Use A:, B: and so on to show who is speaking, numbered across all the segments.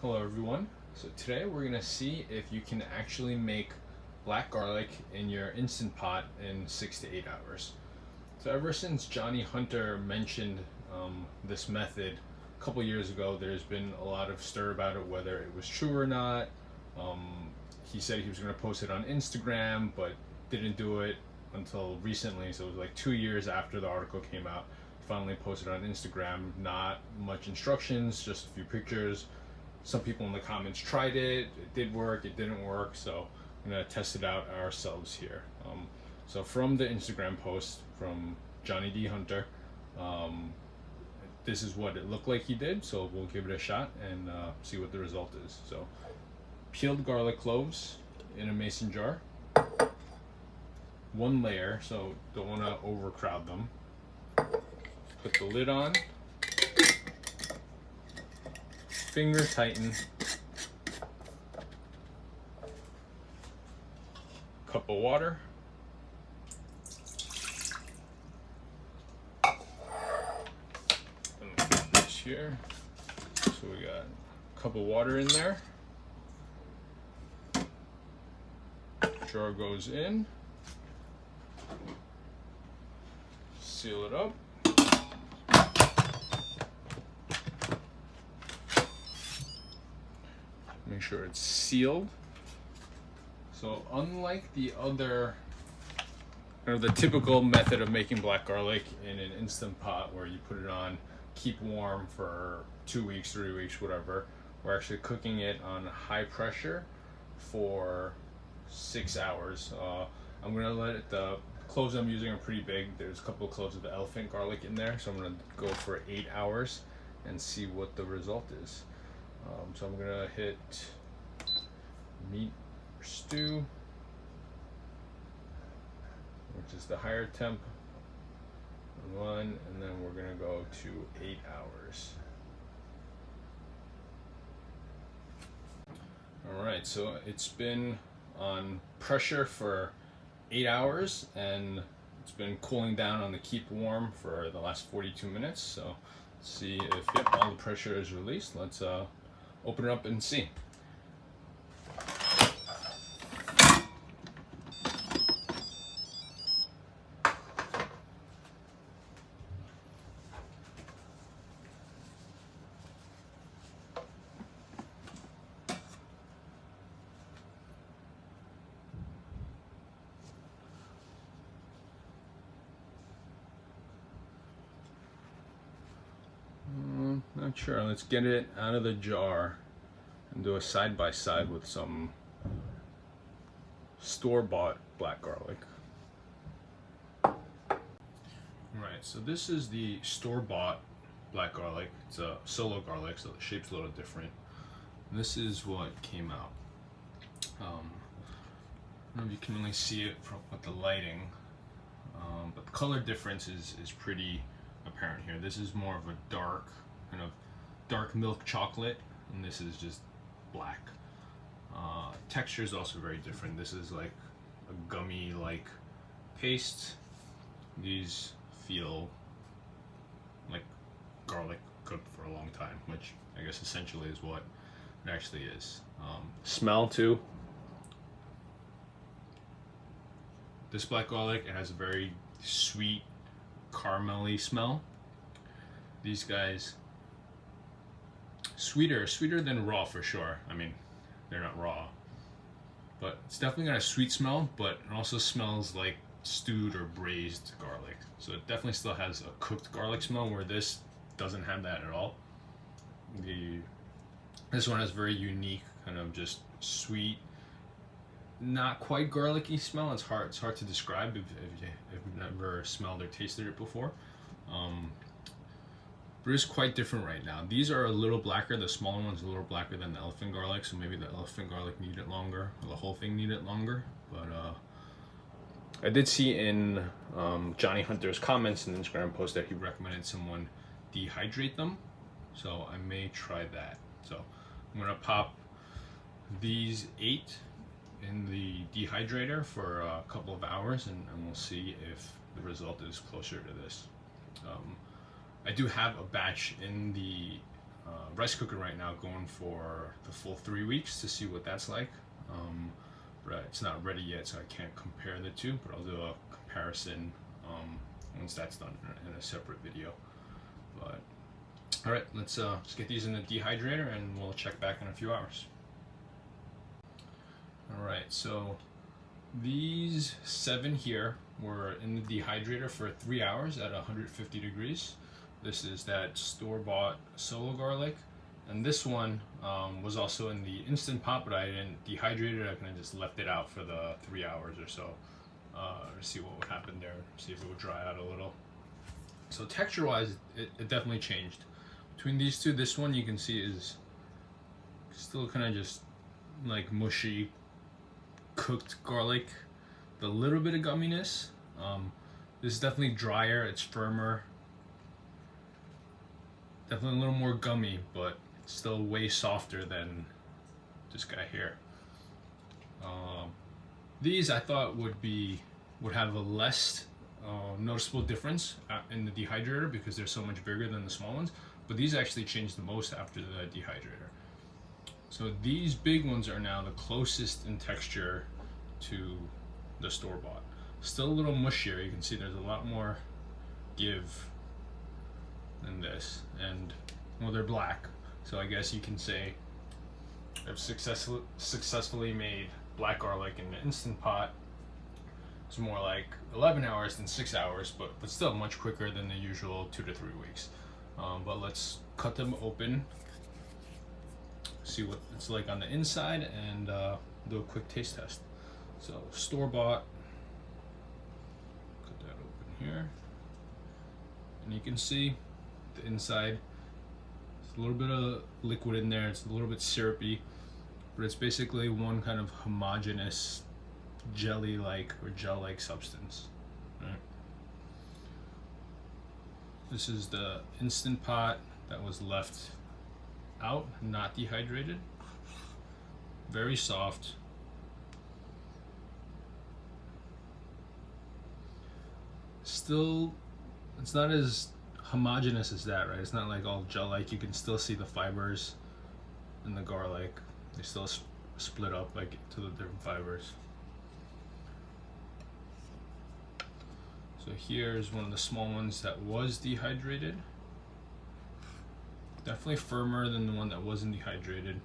A: Hello everyone. So today we're gonna see if you can actually make black garlic in your Instant Pot in 6 to 8 hours. So ever since Johnny Hunter mentioned this method a couple years ago, there's been a lot of stir about it, whether it was true or not. He said he was gonna post it on Instagram, but didn't do it until recently. So it was like 2 years after the article came out. Finally posted on Instagram. Not much instructions, just a few pictures. Some people in the comments tried it did work, it didn't work, so I'm gonna test it out ourselves here. So from the Instagram post from Johnny D. Hunter, this is what it looked like he did, so we'll give it a shot and see what the result is. So peeled garlic cloves in a mason jar, one layer, so don't want to overcrowd them. Put the lid on, finger tighten, cup of water, and this here. So we got a cup of water in there. Jar goes in. Seal it up. Make sure it's sealed. So unlike the other, the typical method of making black garlic in an Instant Pot where you put it on, keep warm for 2 weeks, 3 weeks, whatever, we're actually cooking it on high pressure for 6 hours. I'm gonna let it, the cloves I'm using are pretty big. There's a couple of cloves of elephant garlic in there, so I'm gonna go for 8 hours and see what the result is. So I'm gonna hit meat or stew, which is the higher temp one, and then we're gonna go to 8 hours. All right, so it's been on pressure for 8 hours, and it's been cooling down on the keep warm for the last 42 minutes. So let's see if all the pressure is released. Let's open it up and see. Not sure. Let's get it out of the jar and do a side by side with some store-bought black garlic. Right, so this is the store-bought black garlic. It's a solo garlic, so the shape's a little different. And this is what came out. I don't know if you can really see it with the lighting, but the color difference is pretty apparent here. This is more of a dark, kind of dark milk chocolate, and this is just black. Texture is also very different. This is like a gummy like paste. These feel like garlic cooked for a long time, which I guess essentially is what it actually is. Smell too. This black garlic, it has a very sweet caramelly smell. These guys, sweeter than raw for sure. I mean, they're not raw, but it's definitely got a sweet smell, but it also smells like stewed or braised garlic. So it definitely still has a cooked garlic smell, where this doesn't have that at all. This one has very unique, kind of just sweet, not quite garlicky smell. It's hard to describe if you've never smelled or tasted it before. But it's quite different right now. These are a little blacker. The smaller one's a little blacker than the elephant garlic, so maybe the elephant garlic needed longer, or the whole thing needed longer. But I did see in Johnny Hunter's comments in the Instagram post that he recommended someone dehydrate them, so I may try that. So I'm gonna pop these 8 in the dehydrator for a couple of hours, and we'll see if the result is closer to this. I do have a batch in the rice cooker right now, going for the full 3 weeks to see what that's like. But it's not ready yet, so I can't compare the two, but I'll do a comparison once that's done in a separate video. But all right, let's get these in the dehydrator and we'll check back in a few hours. All right, so these 7 here were in the dehydrator for 3 hours at 150 degrees. This is that store-bought solo garlic. And this one was also in the Instant Pot, but I didn't dehydrate it. I kind of just left it out for the 3 hours or so to see what would happen there, see if it would dry out a little. So texture-wise, it definitely changed. Between these two, this one you can see is still kind of just like mushy, cooked garlic. The little bit of gumminess. This is definitely drier, it's firmer. Definitely a little more gummy, but still way softer than this guy here. These I thought would have a less noticeable difference in the dehydrator because they're so much bigger than the small ones, but these actually changed the most after the dehydrator. So these big ones are now the closest in texture to the store-bought. Still a little mushier. You can see there's a lot more give than this, and well, they're black, so I guess you can say I've successfully made black garlic in the Instant Pot. It's more like 11 hours than 6 hours, but still much quicker than the usual 2 to 3 weeks. But let's cut them open, see what it's like on the inside, and do a quick taste test. So store-bought, cut that open here, and you can see the inside. There's a little bit of liquid in there. It's a little bit syrupy, but it's basically one kind of homogeneous jelly-like or gel-like substance. Right? This is the Instant Pot that was left out, not dehydrated. Very soft. Still, it's not as homogeneous as that, right? It's not like all gel-like. You can still see the fibers in the garlic. They still split up like to the different fibers. So here's one of the small ones that was dehydrated. Definitely firmer than the one that wasn't dehydrated.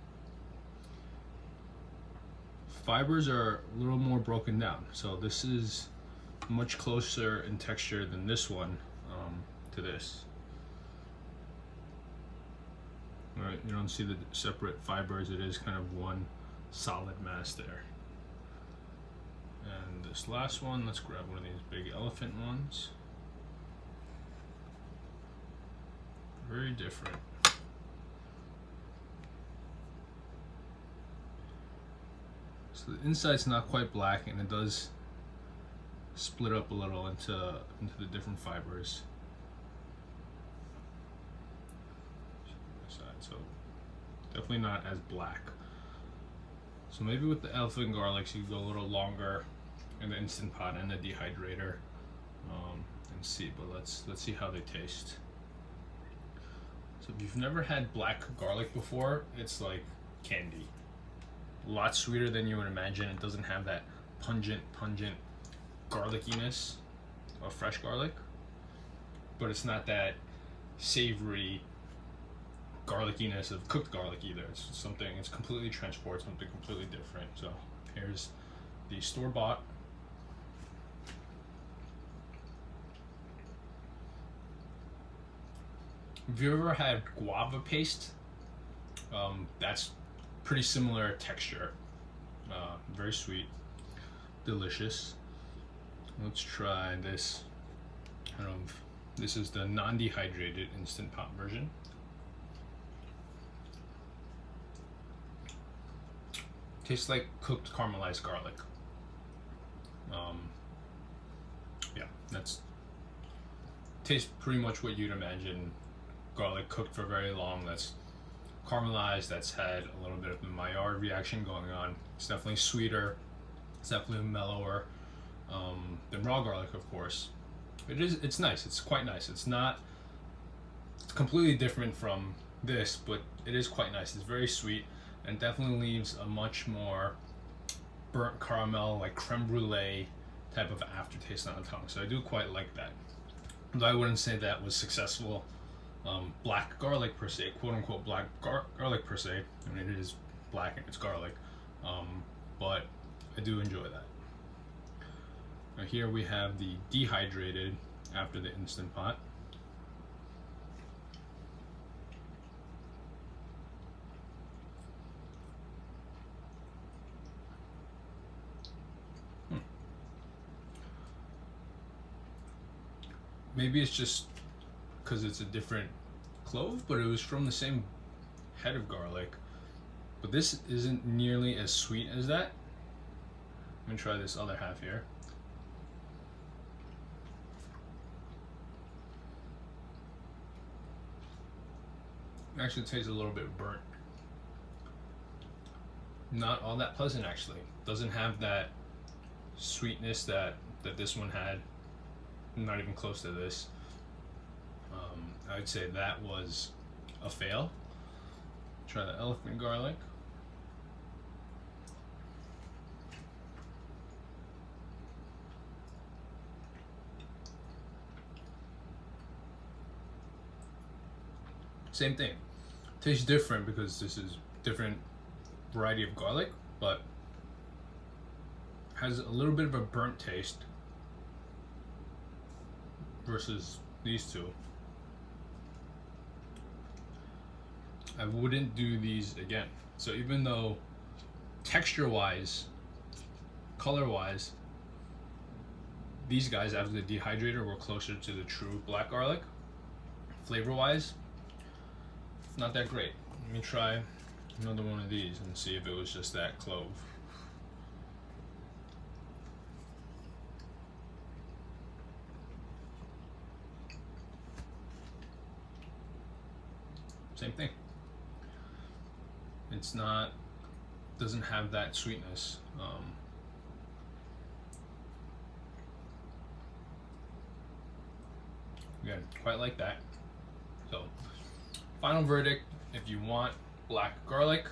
A: Fibers are a little more broken down. So this is much closer in texture than this one to this. All right, you don't see the separate fibers. It is kind of one solid mass there. And this last one, let's grab one of these big elephant ones. Very different. So the inside's not quite black, and it does split up a little into the different fibers. So definitely not as black. So maybe with the elephant garlics you go a little longer in the Instant Pot and the dehydrator and see. But let's see how they taste. So if you've never had black garlic before, it's like candy. A lot sweeter than you would imagine. It doesn't have that pungent garlickiness of fresh garlic, but it's not that savory garlickiness of cooked garlic either. It's completely transport, something completely different. So here's the store-bought. Have you ever had guava paste? That's pretty similar texture. Very sweet, delicious. Let's try this. This is the non-dehydrated Instant Pot version. Tastes like cooked caramelized garlic. Yeah, tastes pretty much what you'd imagine. Garlic cooked for very long, that's caramelized, that's had a little bit of the Maillard reaction going on. It's definitely sweeter, it's definitely mellower than raw garlic, of course. It's nice, it's quite nice. It's completely different from this, but it is quite nice. It's very sweet and definitely leaves a much more burnt caramel, like creme brulee type of aftertaste on the tongue. So I do quite like that. Though I wouldn't say that was successful black garlic per se, quote unquote black garlic per se. I mean, it is black and it's garlic, but I do enjoy that. Now here we have the dehydrated after the Instant Pot. Maybe it's just because it's a different clove, but it was from the same head of garlic. But this isn't nearly as sweet as that. Let me try this other half here. It actually tastes a little bit burnt. Not all that pleasant actually. Doesn't have that sweetness that this one had. Not even close to this. I would say that was a fail. Try the elephant garlic. Same thing. Tastes different because this is different variety of garlic, but has a little bit of a burnt taste versus these two. I wouldn't do these again. So even though texture wise, color wise, these guys after the dehydrator were closer to the true black garlic, flavor wise, not that great. Let me try another one of these and see if it was just that clove. Same thing. It's not, doesn't have that sweetness. Again, quite like that. So, final verdict, if you want black garlic,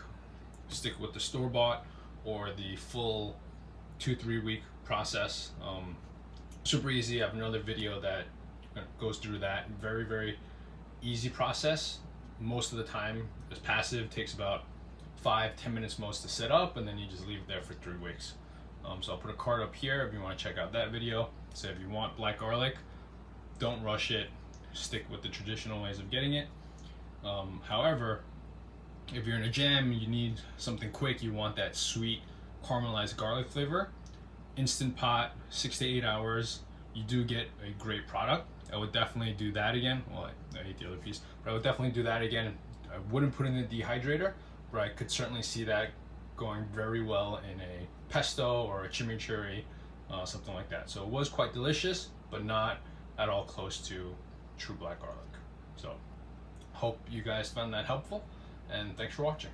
A: stick with the store-bought or the full 2-3 week process. Super easy. I have another video that goes through that. Very, very easy process. Most of the time it's passive, takes about 5-10 minutes most to set up, and then you just leave it there for 3 weeks. So I'll put a card up here if you want to check out that video. So if you want black garlic, don't rush it, stick with the traditional ways of getting it. However, if you're in a jam, you need something quick, you want that sweet caramelized garlic flavor, Instant Pot, 6 to 8 hours, you do get a great product. I would definitely do that again. Well, I ate the other piece, but I would definitely do that again. I wouldn't put in the dehydrator, but I could certainly see that going very well in a pesto or a chimichurri, something like that. So it was quite delicious, but not at all close to true black garlic. So hope you guys found that helpful, and thanks for watching.